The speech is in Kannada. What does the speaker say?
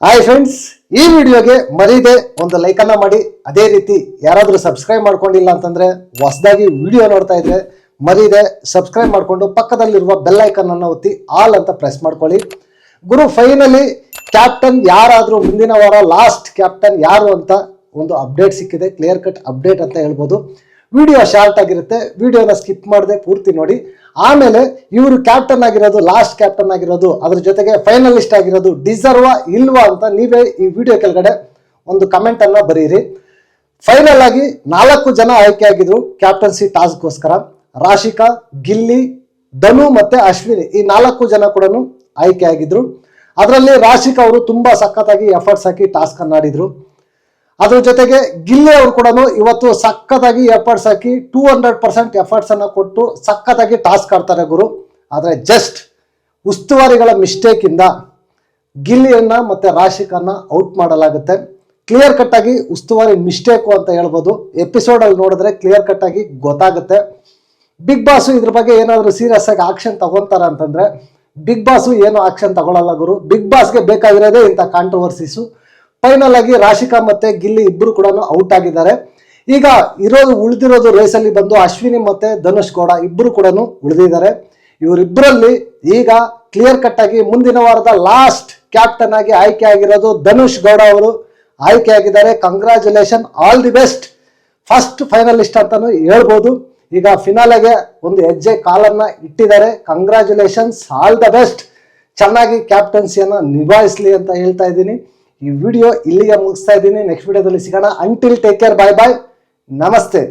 ಹಾಯ್ ಫ್ರೆಂಡ್ಸ್, ಈ ವಿಡಿಯೋಗೆ ಮರೀದೆ ಒಂದು ಲೈಕ್ ಅನ್ನ ಮಾಡಿ. ಅದೇ ರೀತಿ ಯಾರಾದರೂ ಸಬ್ಸ್ಕ್ರೈಬ್ ಮಾಡ್ಕೊಂಡಿಲ್ಲ ಅಂತಂದ್ರೆ ಹೊಸದಾಗಿ ವಿಡಿಯೋ ನೋಡ್ತಾ ಇದ್ರೆ ಮರೀದೆ ಸಬ್ಸ್ಕ್ರೈಬ್ ಮಾಡ್ಕೊಂಡು ಪಕ್ಕದಲ್ಲಿರುವ ಬೆಲ್ ಐಕನ್ ಅನ್ನು ಒತ್ತಿ ಆಲ್ ಅಂತ ಪ್ರೆಸ್ ಮಾಡ್ಕೊಳ್ಳಿ. ಗುರು, ಫೈನಲಿ ಕ್ಯಾಪ್ಟನ್ ಯಾರಾದರೂ ಮುಂದಿನ ವಾರ ಲಾಸ್ಟ್ ಕ್ಯಾಪ್ಟನ್ ಯಾರು ಅಂತ ಒಂದು ಅಪ್ಡೇಟ್ ಸಿಕ್ಕಿದೆ. ಕ್ಲಿಯರ್ ಕಟ್ ಅಪ್ಡೇಟ್ ಅಂತ ಹೇಳ್ಬೋದು. ವಿಡಿಯೋ ಶಾರ್ಟ್ ಆಗಿರುತ್ತೆ, ವಿಡಿಯೋನ ಸ್ಕಿಪ್ ಮಾಡದೆ ಪೂರ್ತಿ ನೋಡಿ. ಆಮೇಲೆ ಇವರು ಕ್ಯಾಪ್ಟನ್ ಆಗಿರೋದು, ಲಾಸ್ಟ್ ಕ್ಯಾಪ್ಟನ್ ಆಗಿರೋದು, ಅದ್ರ ಜೊತೆಗೆ ಫೈನಲಿಸ್ಟ್ ಆಗಿರೋದು ಡಿಸರ್ವಾ ಇಲ್ವಾ ಅಂತ ನೀವೇ ಈ ವಿಡಿಯೋ ಕೆಳಗಡೆ ಒಂದು ಕಮೆಂಟ್ ಅನ್ನ ಬರೀರಿ. ಫೈನಲ್ ಆಗಿ 4 ಜನ ಆಯ್ಕೆ ಆಗಿದ್ರು ಕ್ಯಾಪ್ಟನ್ಸಿ ಟಾಸ್ಕ್ಗೋಸ್ಕರ. ರಾಶಿಕಾ, ಗಿಲ್ಲಿ, ಧನು ಮತ್ತೆ ಅಶ್ವಿನಿ, ಈ 4 ಜನ ಕೂಡ ಆಯ್ಕೆ ಆಗಿದ್ರು. ಅದರಲ್ಲಿ ರಾಶಿಕಾ ಅವರು ತುಂಬಾ ಸಖತ್ತಾಗಿ ಎಫರ್ಟ್ಸ್ ಹಾಕಿ ಟಾಸ್ಕ್ ಅನ್ನ ಆಡಿದ್ರು. ಅದ್ರ ಜೊತೆಗೆ ಗಿಲ್ಲಿ ಅವರು ಕೂಡ ಇವತ್ತು ಸಖತ್ತಾಗಿ ಎಫರ್ಟ್ಸ್ ಹಾಕಿ 200% ಎಫರ್ಟ್ಸ್ ಅನ್ನ ಕೊಟ್ಟು ಸಖತ್ತಾಗಿ ಟಾಸ್ಕ್ ಆಡ್ತಾರೆ ಗುರು. ಆದ್ರೆ ಜಸ್ಟ್ ಉಸ್ತುವಾರಿಗಳ ಮಿಸ್ಟೇಕ್ ಇಂದ ಗಿಲ್ಲಿಯನ್ನ ಮತ್ತೆ ರಾಶಿಕನ್ನ ಔಟ್ ಮಾಡಲಾಗುತ್ತೆ. ಕ್ಲಿಯರ್ ಕಟ್ ಆಗಿ ಉಸ್ತುವಾರಿ ಮಿಸ್ಟೇಕು ಅಂತ ಹೇಳ್ಬೋದು. ಎಪಿಸೋಡ್ ಅಲ್ಲಿ ನೋಡಿದ್ರೆ ಕ್ಲಿಯರ್ ಕಟ್ ಆಗಿ ಗೊತ್ತಾಗುತ್ತೆ. ಬಿಗ್ ಬಾಸ್ ಇದ್ರ ಬಗ್ಗೆ ಏನಾದ್ರು ಸೀರಿಯಸ್ ಆಗಿ ಆಕ್ಷನ್ ತಗೊಂತಾರ ಅಂತಂದ್ರೆ ಬಿಗ್ ಬಾಸ್ ಏನು ಆಕ್ಷನ್ ತಗೊಳ್ಳಲ್ಲ ಗುರು. ಬಿಗ್ ಬಾಸ್ಗೆ ಬೇಕಾಗಿರೋದೇ ಇಂಥ ಕಾಂಟ್ರವರ್ಸೀಸು. ಫೈನಲ್ ಆಗಿ ರಾಶಿಕಾ ಮತ್ತೆ ಗಿಲ್ಲಿ ಇಬ್ಬರು ಕೂಡ ಔಟ್ ಆಗಿದ್ದಾರೆ. ಈಗ ಉಳಿದಿರೋದು ರೇಸಲ್ಲಿ ಬಂದು ಅಶ್ವಿನಿ ಮತ್ತೆ ಧನುಷ್ ಗೌಡ ಇಬ್ಬರು ಕೂಡ ಉಳಿದಿದ್ದಾರೆ. ಇವರಿಬ್ಬರಲ್ಲಿ ಈಗ ಕ್ಲಿಯರ್ ಕಟ್ ಆಗಿ ಮುಂದಿನ ವಾರದ ಲಾಸ್ಟ್ ಕ್ಯಾಪ್ಟನ್ ಆಗಿ ಆಯ್ಕೆ ಆಗಿರೋದು ಧನುಷ್ ಗೌಡ ಅವರು ಆಯ್ಕೆ ಆಗಿದ್ದಾರೆ. Congratulation, all the best. First finalist ಅಂತಾನು ಹೇಳ್ಬೋದು. ಈಗ ಫಿನಾಲೆಗೆ ಒಂದು ಹೆಜ್ಜೆ ಕಾಲನ್ನ ಇಟ್ಟಿದ್ದಾರೆ. Congratulations, all the best. ಚೆನ್ನಾಗಿ ಕ್ಯಾಪ್ಟನ್ಸಿಯನ್ನ ನಿಭಾಯಿಸಲಿ ಅಂತ ಹೇಳ್ತಾ ಇದ್ದೀನಿ. ಈ ವಿಡಿಯೋ ಇಲ್ಲಿಗೆ ಮುಗಿಸ್ತಾ ಇದ್ದೀನಿ. ನೆಕ್ಸ್ಟ್ ವಿಡಿಯೋದಲ್ಲಿ ಸಿಗೋಣ. ಅಂಟಿಲ್ ಟೇಕ್ ಕೇರ್, ಬಾಯ್ ಬಾಯ್, ನಮಸ್ತೆ.